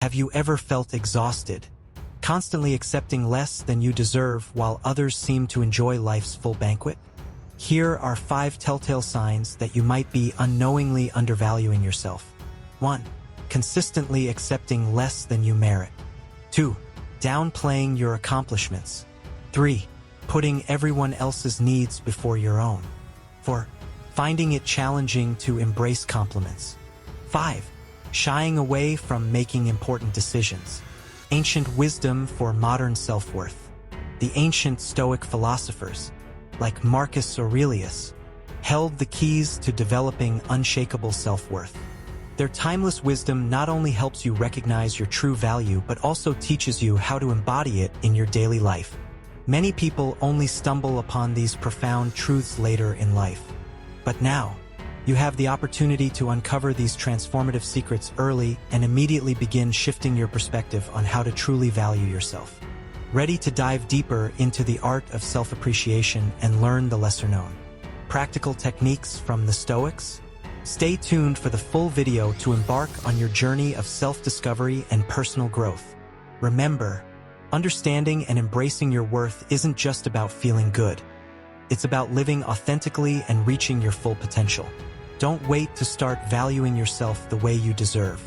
Have you ever felt exhausted, constantly accepting less than you deserve while others seem to enjoy life's full banquet? Here are 5 telltale signs that you might be unknowingly undervaluing yourself. 1. Consistently accepting less than you merit. 2. Downplaying your accomplishments. 3. Putting everyone else's needs before your own. 4. Finding it challenging to embrace compliments. 5. Shying away from making important decisions. Ancient wisdom for modern self-worth. The ancient Stoic philosophers, like Marcus Aurelius, held the keys to developing unshakable self-worth. Their timeless wisdom not only helps you recognize your true value but also teaches you how to embody it in your daily life. Many people only stumble upon these profound truths later in life. But now, you have the opportunity to uncover these transformative secrets early and immediately begin shifting your perspective on how to truly value yourself. Ready to dive deeper into the art of self-appreciation and learn the lesser-known practical techniques from the Stoics? Stay tuned for the full video to embark on your journey of self-discovery and personal growth. Remember, understanding and embracing your worth isn't just about feeling good. It's about living authentically and reaching your full potential. Don't wait to start valuing yourself the way you deserve.